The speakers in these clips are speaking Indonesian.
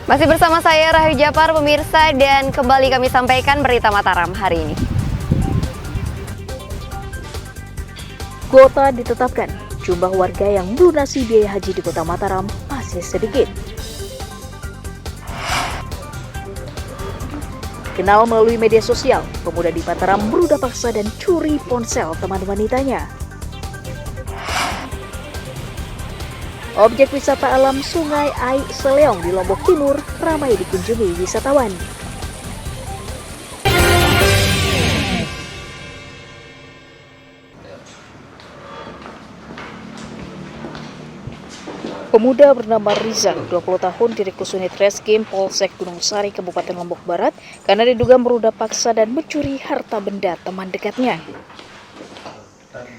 Masih bersama saya Rahayu Japar pemirsa, dan kembali kami sampaikan berita Mataram hari ini. Kuota ditetapkan, jumlah warga yang melunasi biaya haji di Kota Mataram masih sedikit. Kenal melalui media sosial, pemuda di Mataram berudah paksa dan curi ponsel teman wanitanya. Objek wisata alam Sungai Ai Seleong di Lombok Timur ramai dikunjungi wisatawan. Pemuda bernama Rizal, 20 tahun, Direktur Unit Reskrim Polsek Gunung Sari, Kabupaten Lombok Barat, karena diduga merudah paksa dan mencuri harta benda teman dekatnya.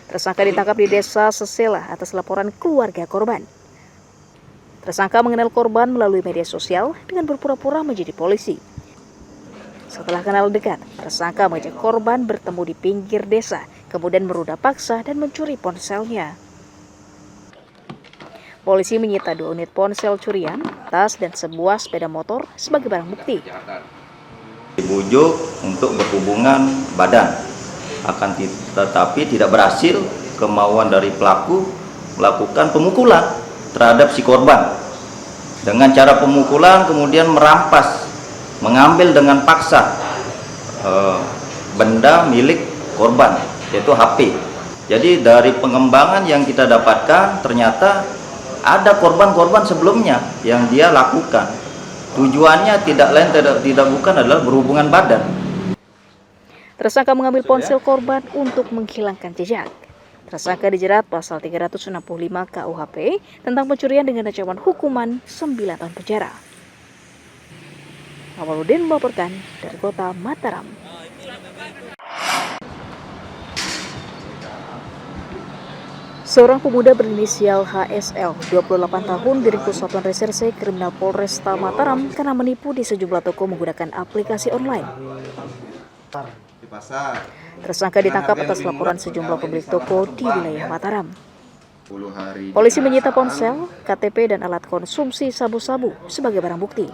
Tersangka ditangkap di Desa Sesela atas laporan keluarga korban. Tersangka mengenal korban melalui media sosial dengan berpura-pura menjadi polisi. Setelah kenal dekat, tersangka mengajak korban bertemu di pinggir desa, kemudian merudah paksa dan mencuri ponselnya. Polisi menyita 2 unit ponsel curian, tas, dan sebuah sepeda motor sebagai barang bukti. Dibujuk untuk berhubungan badan, tetapi tidak berhasil. Kemauan dari pelaku melakukan pemukulan terhadap si korban. Dengan cara pemukulan kemudian merampas, mengambil dengan paksa benda milik korban, yaitu HP. Jadi dari pengembangan yang kita dapatkan ternyata ada korban-korban sebelumnya yang dia lakukan. Tujuannya tidak lain tidak bukan adalah berhubungan badan. Tersangka mengambil ponsel korban untuk menghilangkan jejak. Tersangka dijerat pasal 365 KUHP tentang pencurian dengan ancaman hukuman 9 tahun penjara. Awaludin melaporkan dari Kota Mataram. Seorang pemuda berinisial HSL, 28 tahun, Direktur Satuan Reserse Kriminal Polresta Mataram, karena menipu di sejumlah toko menggunakan aplikasi online. Tersangka ditangkap atas laporan sejumlah pemilik toko di wilayah Mataram. Polisi menyita ponsel, KTP, dan alat konsumsi sabu-sabu sebagai barang bukti.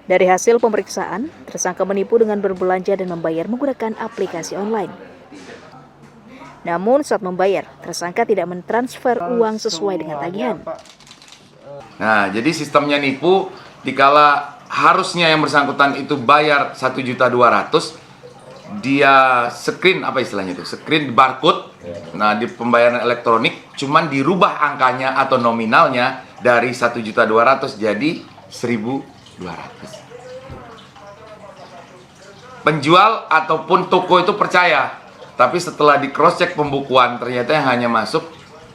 Dari hasil pemeriksaan, tersangka menipu dengan berbelanja dan membayar menggunakan aplikasi online. Namun saat membayar, tersangka tidak mentransfer uang sesuai dengan tagihan. Nah, jadi sistemnya nipu, dikala harusnya yang bersangkutan itu bayar 1.200.000, dia screen apa istilahnya itu? Screen barcode. Nah, di pembayaran elektronik cuman dirubah angkanya atau nominalnya dari 1.200.000 jadi 1.200. Penjual ataupun toko itu percaya, tapi setelah di cross check pembukuan ternyata yang hanya masuk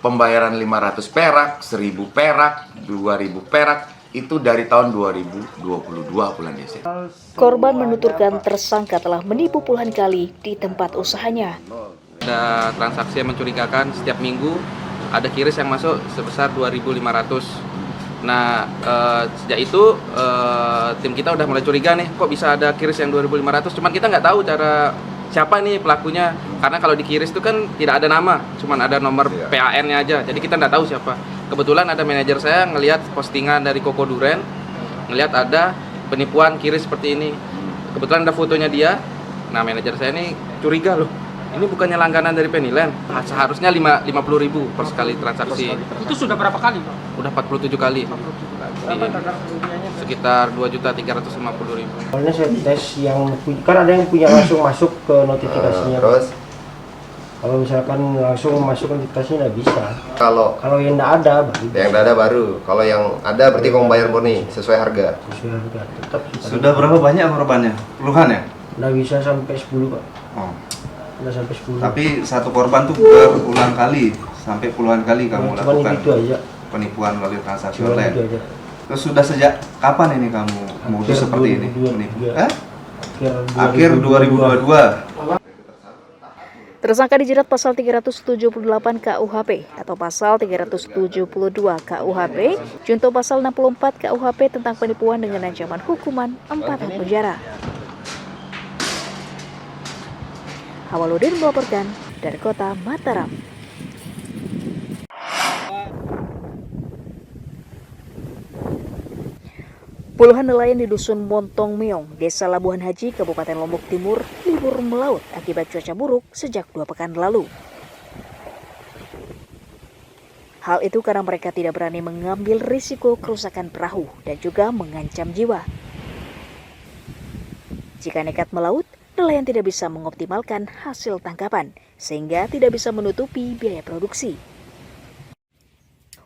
pembayaran 500 perak, 1.000 perak, 2.000 perak. Itu dari tahun 2022 bulan Desember. Korban menuturkan tersangka telah menipu puluhan kali di tempat usahanya. Ada transaksi yang mencurigakan setiap minggu, ada kiris yang masuk sebesar 2.500. Nah, sejak itu tim kita udah mulai curiga nih, kok bisa ada kiris yang 2.500. Cuman kita nggak tahu cara siapa nih pelakunya, karena kalau di kiris itu kan tidak ada nama, cuman ada nomor PAN-nya aja, jadi kita nggak tahu siapa. Kebetulan ada manajer saya ngelihat postingan dari Koko Duren, ngelihat ada penipuan kiris seperti ini. Kebetulan ada fotonya dia. Nah, manajer saya ini curiga loh, ini bukannya langganan dari Pennyland, seharusnya 50.000 per sekali transaksi. Itu sudah berapa kali, Pak? Udah 47 kali. Sekitar 2.350.000. Soalnya saya tes yang kan ada yang punya langsung masuk ke notifikasinya. Terus kalau misalkan langsung masuk notifikasinya nggak bisa. kalau Yang nggak ada baru. yang nggak ada baru, kalau yang ada berarti kamu bayar murni sesuai harga. Sesuai harga. Tetap Sudah berapa banyak korbannya? Puluhan ya? nggak bisa sampai 10, Pak. Oh. Nggak sampai 10. Tapi satu korban tuh berulang kali, sampai puluhan kali kamu Cuman lakukan itu aja. penipuan melalui transaksi Cuman online. itu aja. Terus sudah sejak kapan ini kamu modus seperti ini? Menipu? Akhir 2022. Tersangka dijerat pasal 378 KUHP atau pasal 372 KUHP, junto pasal 64 KUHP tentang penipuan dengan ancaman hukuman 4 tahun penjara. Awaludin melaporkan dari Kota Mataram. Puluhan nelayan di Dusun Montong Meong, Desa Labuhan Haji, Kabupaten Lombok Timur, libur melaut akibat cuaca buruk sejak 2 pekan lalu. Hal itu karena mereka tidak berani mengambil risiko kerusakan perahu dan juga mengancam jiwa. Jika nekat melaut, nelayan tidak bisa mengoptimalkan hasil tangkapan, sehingga tidak bisa menutupi biaya produksi.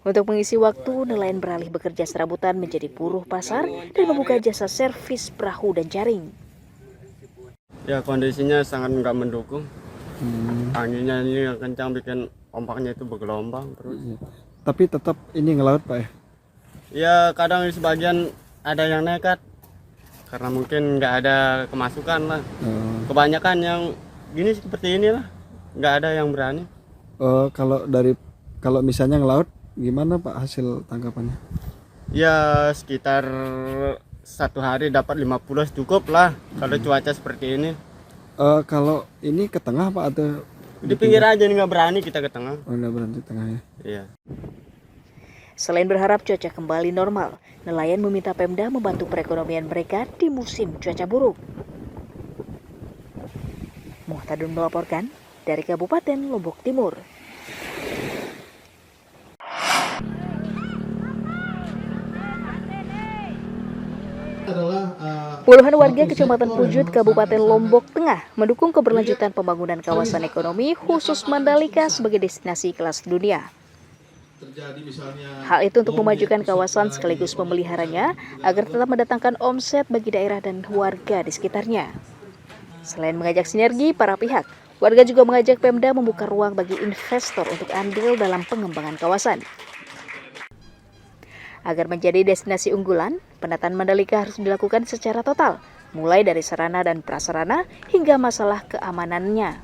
Untuk mengisi waktu, nelayan beralih bekerja serabutan menjadi buruh pasar dan membuka jasa servis perahu dan jaring. Ya, kondisinya sangat nggak mendukung. Anginnya ini yang kencang bikin ombaknya itu bergelombang terus. Tapi tetap ini ngelaut, Pak ya? Ya, kadang sebagian ada yang nekat karena mungkin nggak ada kemasukan lah. Kebanyakan yang gini seperti inilah, nggak ada yang berani. Kalau misalnya ngelaut, gimana Pak hasil tangkapannya? Ya, sekitar 1 hari dapat 50 cukup lah kalau cuaca seperti ini. Kalau ini ke tengah Pak atau di pinggir aja nih, nggak berani kita ke tengah. Oh, nggak berani ke tengah ya? Iya. Selain berharap cuaca kembali normal, nelayan meminta Pemda membantu perekonomian mereka di musim cuaca buruk. Muhtadun melaporkan dari Kabupaten Lombok Timur. Puluhan warga Kecamatan Pujut, Kabupaten Lombok Tengah mendukung keberlanjutan pembangunan kawasan ekonomi khusus Mandalika sebagai destinasi kelas dunia. Hal itu untuk memajukan kawasan sekaligus memeliharanya agar tetap mendatangkan omset bagi daerah dan warga di sekitarnya. Selain mengajak sinergi para pihak, warga juga mengajak Pemda membuka ruang bagi investor untuk andil dalam pengembangan kawasan. Agar menjadi destinasi unggulan, penataan Mandalika harus dilakukan secara total, mulai dari sarana dan prasarana hingga masalah keamanannya.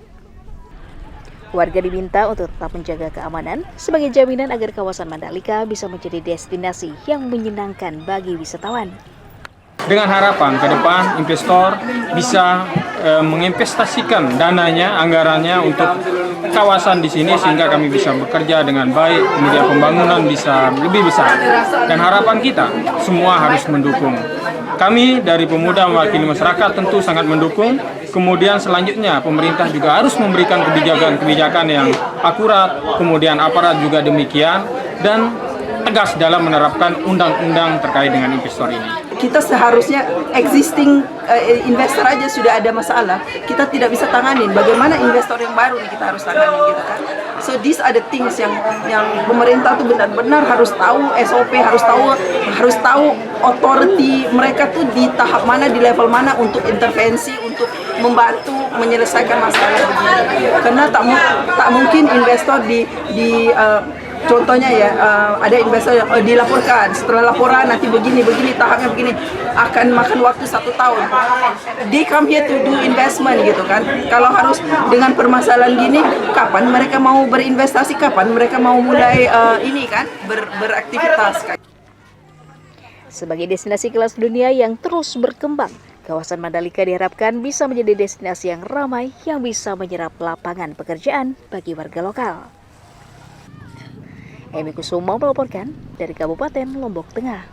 Warga diminta untuk tetap menjaga keamanan sebagai jaminan agar kawasan Mandalika bisa menjadi destinasi yang menyenangkan bagi wisatawan. Dengan harapan ke depan investor bisa menginvestasikan dananya, anggarannya untuk kawasan di sini sehingga kami bisa bekerja dengan baik, kemudian pembangunan bisa lebih besar. Dan harapan kita semua harus mendukung. Kami dari pemuda mewakili masyarakat tentu sangat mendukung. Kemudian selanjutnya pemerintah juga harus memberikan kebijakan-kebijakan yang akurat, kemudian aparat juga demikian, dan tegas dalam menerapkan undang-undang terkait dengan investor ini. Kita seharusnya existing investor aja sudah ada masalah, kita tidak bisa tanganin. Bagaimana investor yang baru nih kita harus tanganin gitu kan. So these are the things yang pemerintah tuh benar-benar harus tahu SOP, harus tahu authority mereka tuh di tahap mana, di level mana untuk intervensi, untuk membantu menyelesaikan masalah begini. Karena tak mungkin investor contohnya ya, ada investor yang dilaporkan, setelah laporan nanti begini, tahapnya begini, akan makan waktu 1 tahun. They come here to do investment gitu kan. Kalau harus dengan permasalahan gini, kapan mereka mau berinvestasi, kapan mereka mau mulai beraktivitas. Sebagai destinasi kelas dunia yang terus berkembang, kawasan Mandalika diharapkan bisa menjadi destinasi yang ramai yang bisa menyerap lapangan pekerjaan bagi warga lokal. Emi Kusuma melaporkan dari Kabupaten Lombok Tengah.